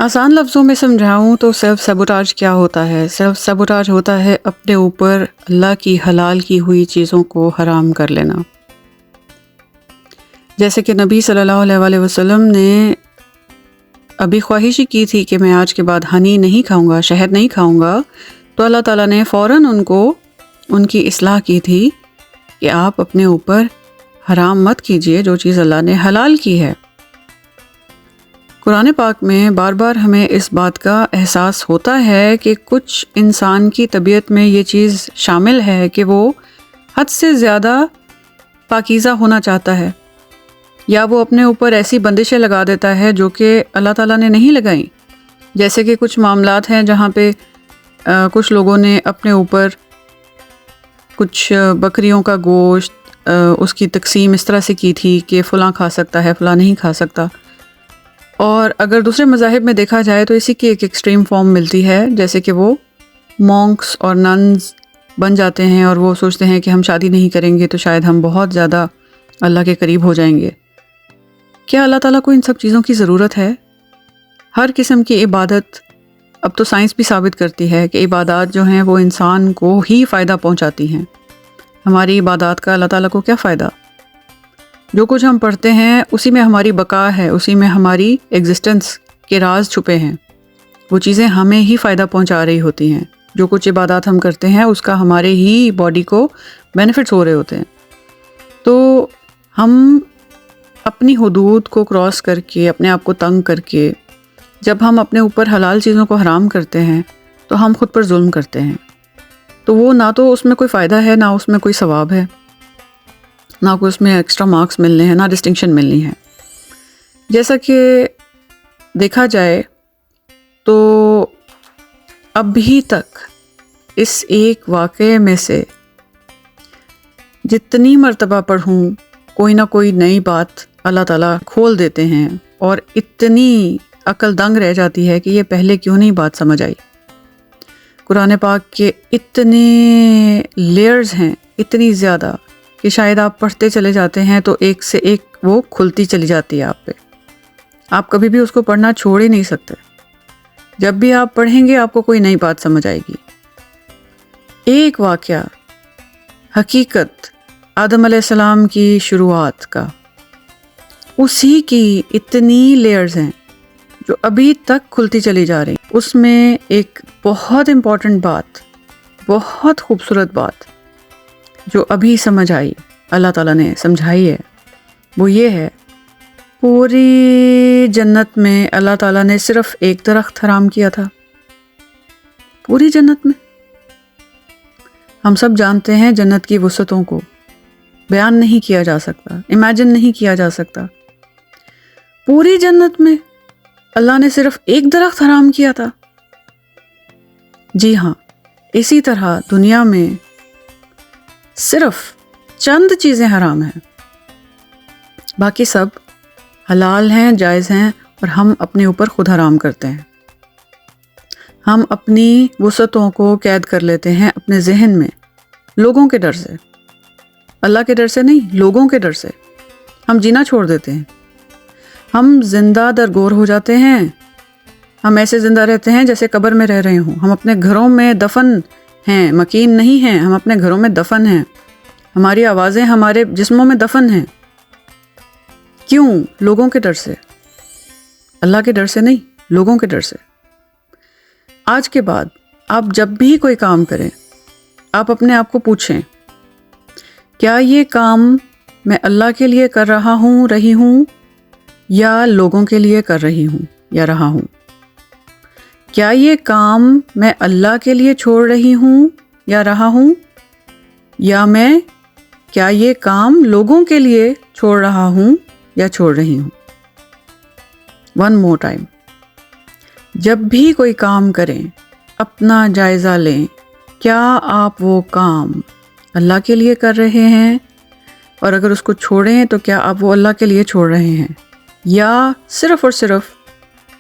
آسان لفظوں میں سمجھاؤں تو سیلف سیبوٹاج کیا ہوتا ہے؟ سیلف سیبوٹاج ہوتا ہے اپنے اوپر اللہ کی حلال کی ہوئی چیزوں کو حرام کر لینا۔ جیسے کہ نبی صلی اللہ علیہ وآلہ وسلم نے ابھی خواہش ہی کی تھی کہ میں آج کے بعد ہنی نہیں کھاؤں گا، شہد نہیں کھاؤں گا، تو اللہ تعالیٰ نے فوراً ان کی اصلاح کی تھی کہ آپ اپنے اوپر حرام مت کیجئے جو چیز اللہ نے حلال کی ہے۔ قرآن پاک میں بار بار ہمیں اس بات کا احساس ہوتا ہے کہ کچھ انسان کی طبیعت میں یہ چیز شامل ہے کہ وہ حد سے زیادہ پاکیزہ ہونا چاہتا ہے، یا وہ اپنے اوپر ایسی بندشیں لگا دیتا ہے جو کہ اللہ تعالیٰ نے نہیں لگائیں۔ جیسے کہ کچھ معاملات ہیں جہاں پہ کچھ لوگوں نے اپنے اوپر کچھ بکریوں کا گوشت اس کی تقسیم اس طرح سے کی تھی کہ فلاں کھا سکتا ہے، فلاں نہیں کھا سکتا۔ اور اگر دوسرے مذاہب میں دیکھا جائے تو اسی کی ایک ایکسٹریم فارم ملتی ہے، جیسے کہ وہ مونکس اور ننز بن جاتے ہیں اور وہ سوچتے ہیں کہ ہم شادی نہیں کریں گے تو شاید ہم بہت زیادہ اللہ کے قریب ہو جائیں گے۔ کیا اللہ تعالیٰ کو ان سب چیزوں کی ضرورت ہے؟ ہر قسم کی عبادت، اب تو سائنس بھی ثابت کرتی ہے کہ عبادات جو ہیں وہ انسان کو ہی فائدہ پہنچاتی ہیں۔ ہماری عبادات کا اللہ تعالیٰ کو کیا فائدہ؟ جو کچھ ہم پڑھتے ہیں اسی میں ہماری بقا ہے، اسی میں ہماری ایگزسٹنس کے راز چھپے ہیں، وہ چیزیں ہمیں ہی فائدہ پہنچا رہی ہوتی ہیں۔ جو کچھ عبادات ہم کرتے ہیں اس کا ہمارے ہی باڈی کو بینیفٹس ہو رہے ہوتے ہیں۔ تو ہم اپنی حدود کو کراس کر کے، اپنے آپ کو تنگ کر کے، جب ہم اپنے اوپر حلال چیزوں کو حرام کرتے ہیں تو ہم خود پر ظلم کرتے ہیں۔ تو وہ نہ تو اس میں کوئی فائدہ ہے، نہ اس میں کوئی ثواب ہے، نہ کوئی اس میں ایکسٹرا مارکس ملنے ہیں، نہ ڈسٹنکشن ملنی ہے۔ جیسا کہ دیکھا جائے تو ابھی تک اس ایک واقعے میں سے جتنی مرتبہ پڑھوں کوئی نہ کوئی نئی بات اللہ تعالیٰ کھول دیتے ہیں، اور اتنی عقل دنگ رہ جاتی ہے کہ یہ پہلے کیوں نہیں بات سمجھ آئی۔ قرآن پاک کے اتنے لیئرز ہیں، اتنی زیادہ، کہ شاید آپ پڑھتے چلے جاتے ہیں تو ایک سے ایک وہ کھلتی چلی جاتی ہے آپ پہ، آپ کبھی بھی اس کو پڑھنا چھوڑ ہی نہیں سکتے۔ جب بھی آپ پڑھیں گے آپ کو کوئی نئی بات سمجھ آئے گی۔ ایک واقعہ، حقیقت آدم علیہ السلام کی شروعات کا، اسی کی اتنی لیئرز ہیں جو ابھی تک کھلتی چلی جا رہی۔ اس میں ایک بہت امپورٹنٹ بات، بہت خوبصورت بات جو ابھی سمجھ آئی، اللہ تعالیٰ نے سمجھائی ہے، وہ یہ ہے، پوری جنت میں اللہ تعالیٰ نے صرف ایک درخت حرام کیا تھا، پوری جنت میں۔ ہم سب جانتے ہیں جنت کی وسعتوں کو، بیان نہیں کیا جا سکتا، امیجن نہیں کیا جا سکتا۔ پوری جنت میں اللہ نے صرف ایک درخت حرام کیا تھا۔ جی ہاں، اسی طرح دنیا میں صرف چند چیزیں حرام ہیں، باقی سب حلال ہیں، جائز ہیں، اور ہم اپنے اوپر خود حرام کرتے ہیں۔ ہم اپنی وسعتوں کو قید کر لیتے ہیں اپنے ذہن میں، لوگوں کے ڈر سے، اللہ کے ڈر سے نہیں، لوگوں کے ڈر سے ہم جینا چھوڑ دیتے ہیں۔ ہم زندہ درگور ہو جاتے ہیں، ہم ایسے زندہ رہتے ہیں جیسے قبر میں رہ رہے ہوں۔ ہم اپنے گھروں میں دفن ہیں، مکین نہیں ہیں، ہم اپنے گھروں میں دفن ہیں، ہماری آوازیں ہمارے جسموں میں دفن ہیں۔ کیوں؟ لوگوں کے ڈر سے، اللہ کے ڈر سے نہیں، لوگوں کے ڈر سے۔ آج کے بعد آپ جب بھی کوئی کام کریں، آپ اپنے آپ کو پوچھیں، کیا یہ کام میں اللہ کے لیے کر رہا ہوں، رہی ہوں، یا لوگوں کے لیے کر رہی ہوں یا رہا ہوں؟ کیا یہ کام میں اللہ کے لیے چھوڑ رہی ہوں یا رہا ہوں، یا میں کیا یہ کام لوگوں کے لیے چھوڑ رہا ہوں یا چھوڑ رہی ہوں؟ ون مور ٹائم، جب بھی کوئی کام کریں اپنا جائزہ لیں، کیا آپ وہ کام اللہ کے لیے کر رہے ہیں، اور اگر اس کو چھوڑیں تو کیا آپ وہ اللہ کے لیے چھوڑ رہے ہیں، یا صرف اور صرف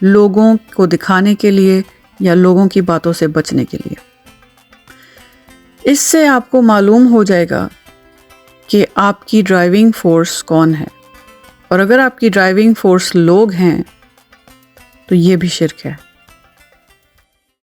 لوگوں کو دکھانے کے لیے یا لوگوں کی باتوں سے بچنے کے لیے؟ اس سے آپ کو معلوم ہو جائے گا کہ آپ کی ڈرائیونگ فورس کون ہے، اور اگر آپ کی ڈرائیونگ فورس لوگ ہیں تو یہ بھی شرک ہے۔